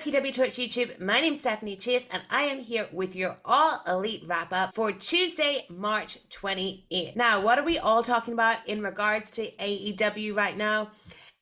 PWTorch YouTube, my name's Stephanie Chase and I am here with your All Elite wrap up for Tuesday, March 28th. Now, what are we all talking about in regards to AEW right now?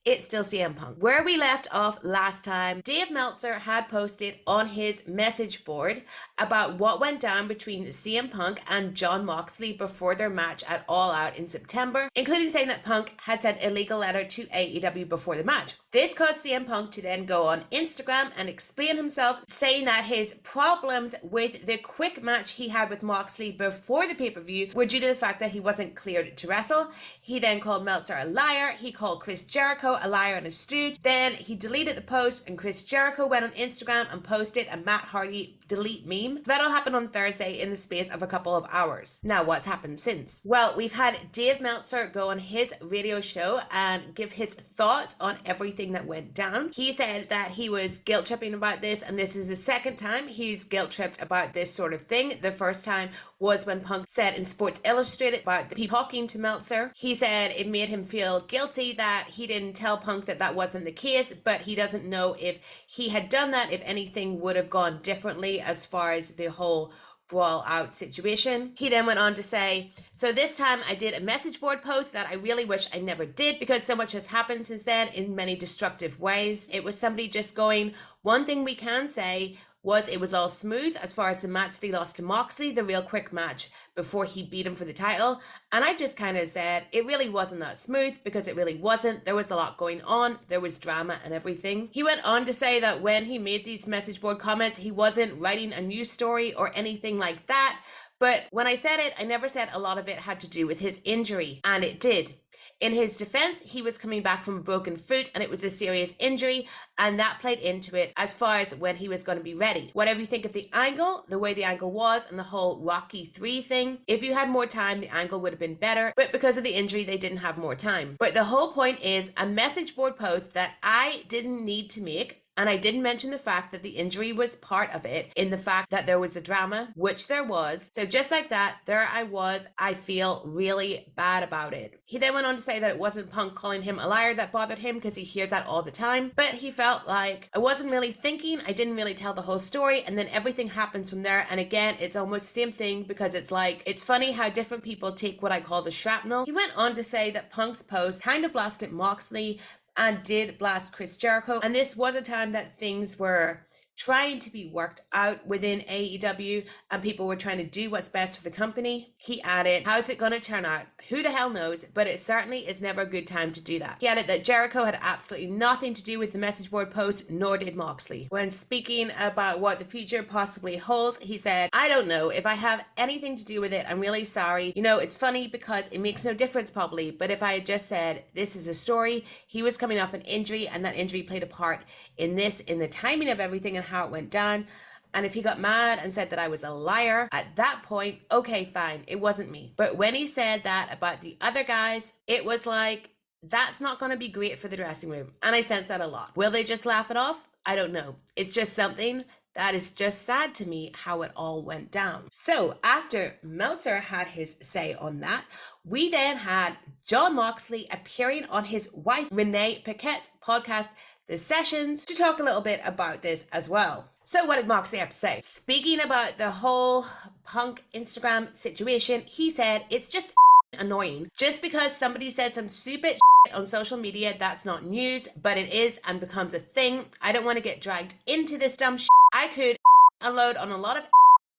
It's still CM Punk. Where we left off last time, Dave Meltzer had posted on his message board about what went down between CM Punk and Jon Moxley before their match at All Out in September, including saying that Punk had sent a legal letter to AEW before the match. This caused CM Punk to then go on Instagram and explain himself, saying that his problems with the quick match he had with Moxley before the pay-per-view were due to the fact that he wasn't cleared to wrestle. He then called Meltzer a liar. He called Chris Jericho a liar and a stooge. Then he deleted the post and Chris Jericho went on Instagram and posted a Matt Hardy delete meme. So that all happened on Thursday in the space of a couple of hours. Now, what's happened since? Well, we've had Dave Meltzer go on his radio show and give his thoughts on everything that went down. He said that he was guilt tripping about this, and this is the second time he's guilt tripped about this sort of thing. The first time was when Punk said in Sports Illustrated about the people talking to Meltzer. He said it made him feel guilty that he didn't tell Punk that that wasn't the case, but he doesn't know if he had done that, if anything would have gone differently as far as the whole brawl out situation. He then went on to say, so this time I did a message board post that I really wish I never did because so much has happened since then in many destructive ways. It was somebody just going, one thing we can say was it was all smooth as far as the match they lost to Moxley, the real quick match before he beat him for the title. And I just kind of said it really wasn't that smooth because it really wasn't. There was a lot going on. There was drama and everything. He went on to say that when he made these message board comments, he wasn't writing a news story or anything like that. But when I said it, I never said a lot of it had to do with his injury, and it did. In his defense, he was coming back from a broken foot and it was a serious injury, and that played into it as far as when he was going to be ready. Whatever you think of the angle, the way the angle was, and the whole Rocky 3 thing, if you had more time, the angle would have been better, but because of the injury, they didn't have more time. But the whole point is a message board post that I didn't need to make. And I didn't mention the fact that the injury was part of it, in the fact that there was a drama, which there was. So just like that, there I was. I feel really bad about it. He then went on to say that it wasn't Punk calling him a liar that bothered him because he hears that all the time. But he felt like I wasn't really thinking. I didn't really tell the whole story. And then everything happens from there. And again, it's almost the same thing because it's like, it's funny how different people take what I call the shrapnel. He went on to say that Punk's post kind of blasted Moxley and did blast Chris Jericho. And this was a time that things were trying to be worked out within AEW and people were trying to do what's best for the company. He added, how's it going to turn out? Who the hell knows? But it certainly is never a good time to do that. He added that Jericho had absolutely nothing to do with the message board post, nor did Moxley. When speaking about what the future possibly holds, he said, I don't know if I have anything to do with it. I'm really sorry. You know, it's funny because it makes no difference probably, but if I had just said, this is a story, he was coming off an injury and that injury played a part in this, in the timing of everything and how it went down. And if he got mad and said that I was a liar, at that point, okay, fine, it wasn't me. But when he said that about the other guys, it was like, that's not going to be great for the dressing room. And I sense that a lot. Will they just laugh it off? I don't know. It's just something that is just sad to me how it all went down. So after Meltzer had his say on that, we then had Jon Moxley appearing on his wife Renee Paquette's podcast, The Sessions, to talk a little bit about this as well. So what did Moxley have to say? Speaking about the whole Punk Instagram situation, he said, it's just annoying. Just because somebody said some stupid on social media, that's not news, but it is and becomes a thing. I don't want to get dragged into this dumb I could unload on a lot of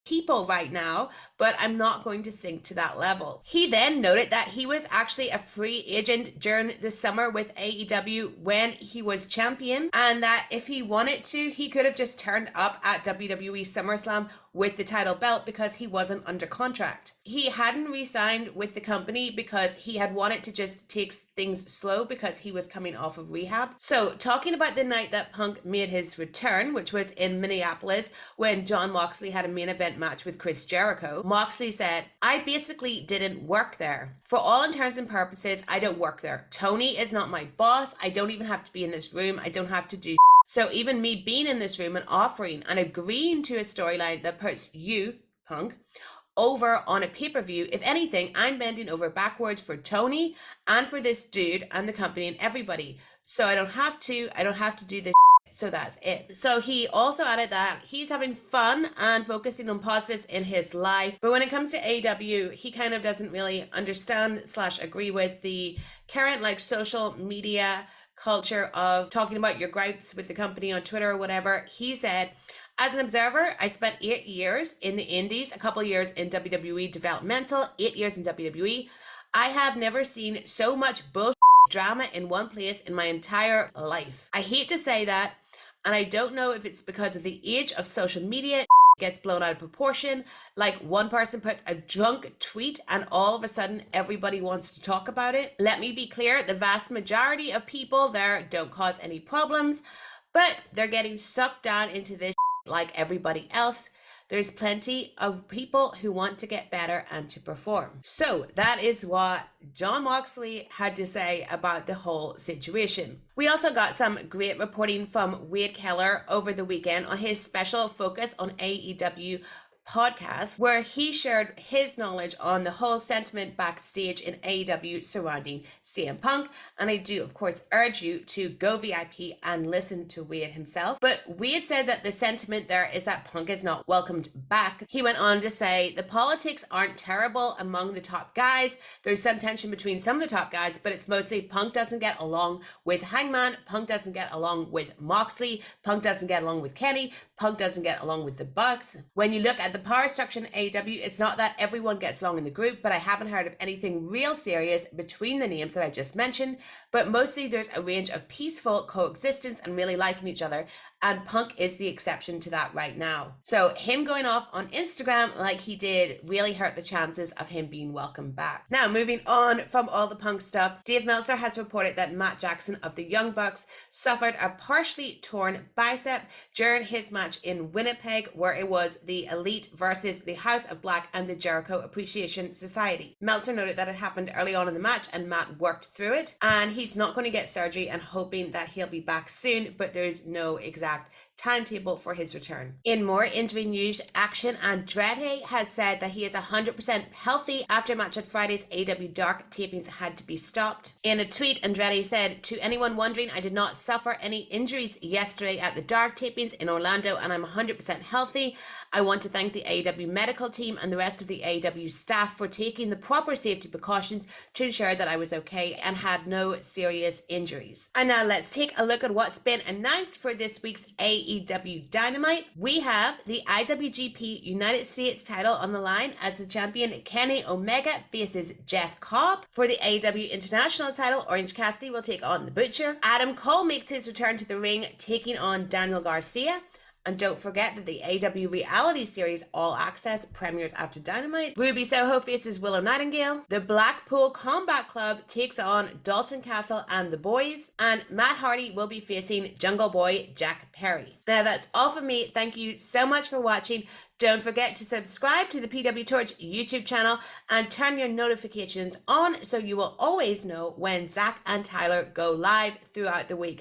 people right now, but I'm not going to sink to that level. He then noted that he was actually a free agent during the summer with AEW when he was champion, and that if he wanted to, he could have just turned up at WWE SummerSlam with the title belt because he wasn't under contract. He hadn't re-signed with the company because he had wanted to just take things slow because he was coming off of rehab. So talking about the night that Punk made his return, which was in Minneapolis when Jon Moxley had a main event match with Chris Jericho, Moxley said, I basically didn't work there. For all intents and purposes, I don't work there. Tony is not my boss. I don't even have to be in this room. I don't have to do so even me being in this room and offering and agreeing to a storyline that puts you, Punk, over on a pay-per-view, if anything, I'm bending over backwards for Tony and for this dude and the company and everybody. So I don't have to do this. So that's it. So he also added that he's having fun and focusing on positives in his life. But when it comes to AEW, he kind of doesn't really understand / agree with the current like social media culture of talking about your gripes with the company on Twitter or whatever. He said, as an observer, I spent 8 years in the indies, a couple years in WWE developmental, 8 years in WWE. I have never seen so much bullshit drama in one place in my entire life. I hate to say that, and I don't know if it's because of the age of social media gets blown out of proportion. Like one person puts a drunk tweet and all of a sudden everybody wants to talk about it. Let me be clear, the vast majority of people there don't cause any problems, but they're getting sucked down into this like everybody else. There's plenty of people who want to get better and to perform. So that is what Jon Moxley had to say about the whole situation. We also got some great reporting from Wade Keller over the weekend on his special focus on AEW podcast, where he shared his knowledge on the whole sentiment backstage in AEW surrounding CM Punk. And I do, of course, urge you to go VIP and listen to Wade himself. But Wade said that the sentiment there is that Punk is not welcomed back. He went on to say, the politics aren't terrible among the top guys. There's some tension between some of the top guys, but it's mostly Punk doesn't get along with Hangman. Punk doesn't get along with Moxley. Punk doesn't get along with Kenny. Punk doesn't get along with the Bucks. When you look at the power structure in AEW, it's not that everyone gets along in the group, but I haven't heard of anything real serious between the names that I just mentioned. But mostly there's a range of peaceful coexistence and really liking each other. And Punk is the exception to that right now. So him going off on Instagram like he did really hurt the chances of him being welcomed back. Now, moving on from all the Punk stuff, Dave Meltzer has reported that Matt Jackson of the Young Bucks suffered a partially torn bicep during his match in Winnipeg, where it was the Elite versus the House of Black and the Jericho Appreciation Society. Meltzer noted that it happened early on in the match and Matt worked through it, and he's not going to get surgery and hoping that he'll be back soon, but there's no exact timetable for his return. In more injury news, Action Andretti has said that he is 100% healthy after a match at Friday's AW Dark tapings had to be stopped. In a tweet, Andretti said, to anyone wondering, I did not suffer any injuries yesterday at the Dark tapings in Orlando and I'm 100% healthy. I want to thank the AEW medical team and the rest of the AEW staff for taking the proper safety precautions to ensure that I was okay and had no serious injuries. And now let's take a look at what's been announced for this week's AEW Dynamite. We have the IWGP United States title on the line as the champion Kenny Omega faces Jeff Cobb. For the AEW International title, Orange Cassidy will take on The Butcher. Adam Cole makes his return to the ring, taking on Daniel Garcia. And don't forget that the AW reality series All Access premieres after Dynamite. Ruby Soho faces Willow Nightingale. The Blackpool Combat Club takes on Dalton Castle and the Boys. And Matt Hardy will be facing Jungle Boy Jack Perry. Now that's all from me. Thank you so much for watching. Don't forget to subscribe to the PWTorch YouTube channel and turn your notifications on so you will always know when Zach and Tyler go live throughout the week.